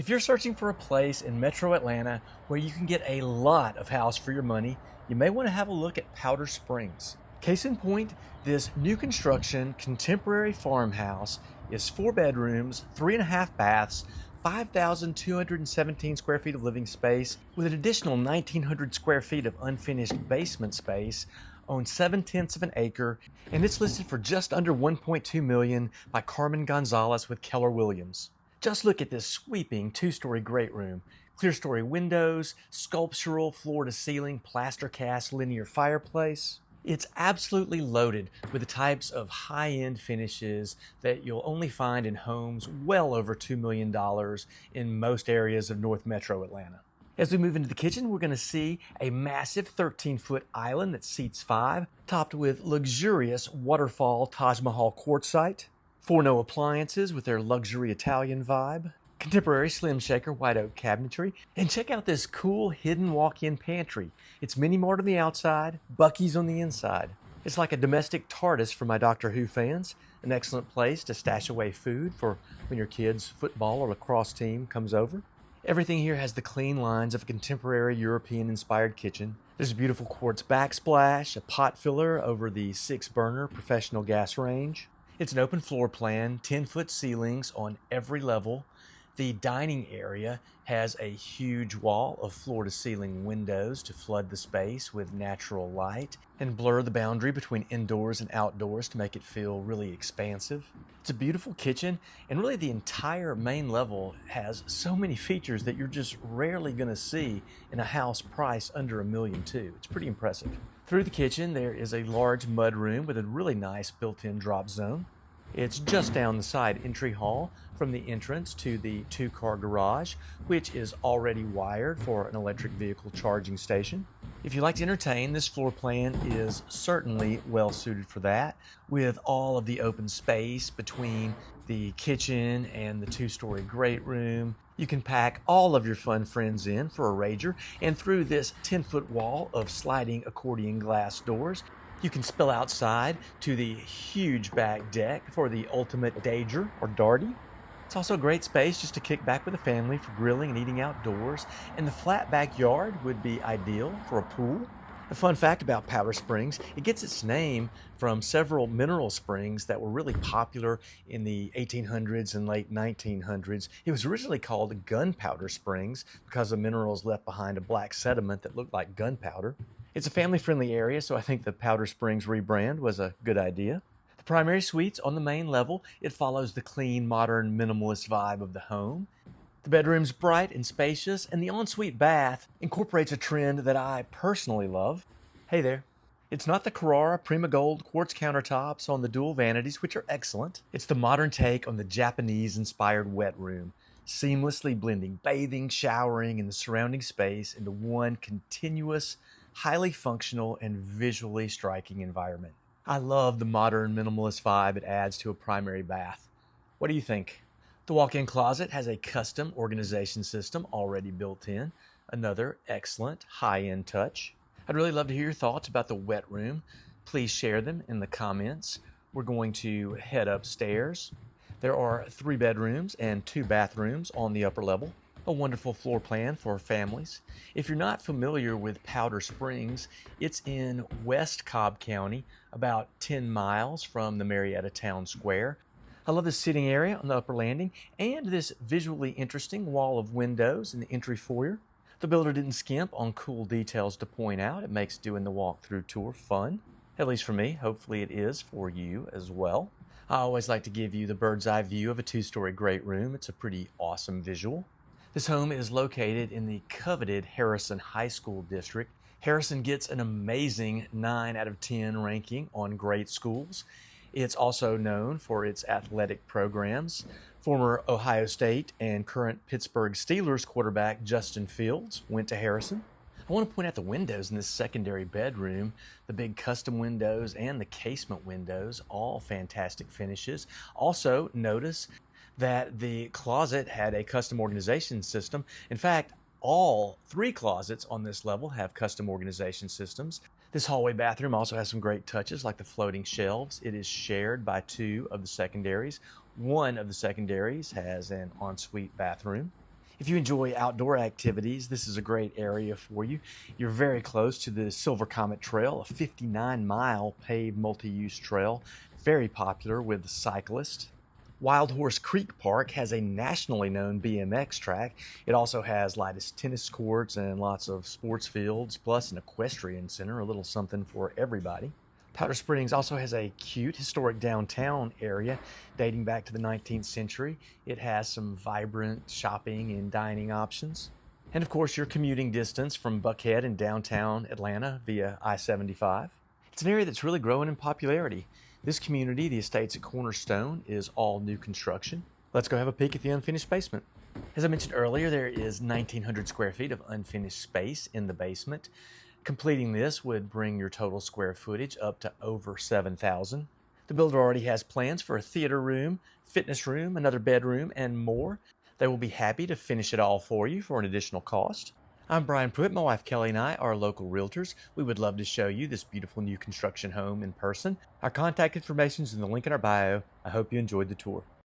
If you're searching for a place in Metro Atlanta where you can get a lot of house for your money, you may want to have a look at Powder Springs. Case in point, this new construction contemporary farmhouse is 4 bedrooms, 3.5 baths, 5,217 square feet of living space with an additional 1,900 square feet of unfinished basement space, owns 7/10 of an acre, and it's listed for just under $1.2 million by Carmen Gonzalez with Keller Williams. Just look at this sweeping 2-story great room. Clear story windows, sculptural floor-to-ceiling plaster cast linear fireplace. It's absolutely loaded with the types of high-end finishes that you'll only find in homes well over $2 million in most areas of North Metro Atlanta. As we move into the kitchen, we're going to see a massive 13-foot island that seats 5, topped with luxurious waterfall Taj Mahal quartzite. 4 no appliances with their luxury Italian vibe. Contemporary slim shaker white oak cabinetry. And check out this cool hidden walk-in pantry. It's mini mart on the outside, Buc-ee's on the inside. It's like a domestic TARDIS for my Doctor Who fans. An excellent place to stash away food for when your kid's football or lacrosse team comes over. Everything here has the clean lines of a contemporary European-inspired kitchen. There's a beautiful quartz backsplash, a pot filler over the 6-burner professional gas range. It's an open floor plan, 10-foot ceilings on every level. The dining area has a huge wall of floor-to-ceiling windows to flood the space with natural light and blur the boundary between indoors and outdoors to make it feel really expansive. It's a beautiful kitchen, and really the entire main level has so many features that you're just rarely going to see in a house priced under $1.2 million. It's pretty impressive. Through the kitchen, there is a large mud room with a really nice built-in drop zone. It's just down the side entry hall from the entrance to the 2-car garage, which is already wired for an electric vehicle charging station. If you like to entertain, this floor plan is certainly well suited for that, with all of the open space between the kitchen and the 2-story great room. You can pack all of your fun friends in for a rager, and through this 10-foot wall of sliding accordion glass doors, you can spill outside to the huge back deck for the ultimate dager or darty. It's also a great space just to kick back with a family for grilling and eating outdoors, and the flat backyard would be ideal for a pool. A fun fact about Powder Springs, it gets its name from several mineral springs that were really popular in the 1800s and late 1900s. It was originally called Gunpowder Springs because the minerals left behind a black sediment that looked like gunpowder. It's a family-friendly area, so I think the Powder Springs rebrand was a good idea. The primary suite's on the main level. It follows the clean, modern, minimalist vibe of the home. The bedroom's bright and spacious, and the ensuite bath incorporates a trend that I personally love. Hey there. It's not the Carrara Prima Gold quartz countertops on the dual vanities, which are excellent. It's the modern take on the Japanese-inspired wet room, seamlessly blending bathing, showering, and the surrounding space into one continuous, highly functional, and visually striking environment. I love the modern minimalist vibe it adds to a primary bath. What do you think? The walk-in closet has a custom organization system already built in. Another excellent high-end touch. I'd really love to hear your thoughts about the wet room. Please share them in the comments. We're going to head upstairs. There are 3 bedrooms and 2 bathrooms on the upper level. A wonderful floor plan for families. If you're not familiar with Powder Springs, it's in West Cobb County, about 10 miles from the Marietta Town Square. I love the sitting area on the upper landing and this visually interesting wall of windows in the entry foyer. The builder didn't skimp on cool details to point out. It makes doing the walkthrough tour fun, at least for me. Hopefully it is for you as well. I always like to give you the bird's eye view of a 2-story great room. It's a pretty awesome visual. This home is located in the coveted Harrison High School district. Harrison gets an amazing 9 out of 10 ranking on great schools. It's also known for its athletic programs. Former Ohio State and current Pittsburgh Steelers quarterback Justin Fields went to Harrison. I want to point out the windows in this secondary bedroom, the big custom windows and the casement windows, all fantastic finishes. Also, notice that the closet had a custom organization system. In fact, all 3 closets on this level have custom organization systems. This hallway bathroom also has some great touches like the floating shelves. It is shared by 2 of the secondaries. One of the secondaries has an ensuite bathroom. If you enjoy outdoor activities, this is a great area for you. You're very close to the Silver Comet Trail, a 59-mile paved multi-use trail, very popular with cyclists. Wild Horse Creek Park has a nationally known BMX track. It also has lattice tennis courts and lots of sports fields, plus an equestrian center, a little something for everybody. Powder Springs also has a cute historic downtown area dating back to the 19th century. It has some vibrant shopping and dining options. And of course, your commuting distance from Buckhead in downtown Atlanta via I-75. It's an area that's really growing in popularity. This community, the Estates at Cornerstone, is all new construction. Let's go have a peek at the unfinished basement. As I mentioned earlier, there is 1,900 square feet of unfinished space in the basement. Completing this would bring your total square footage up to over 7,000. The builder already has plans for a theater room, fitness room, another bedroom, and more. They will be happy to finish it all for you for an additional cost. I'm Brian Pruitt. My wife Kelly and I are local realtors. We would love to show you this beautiful new construction home in person. Our contact information is in the link in our bio. I hope you enjoyed the tour.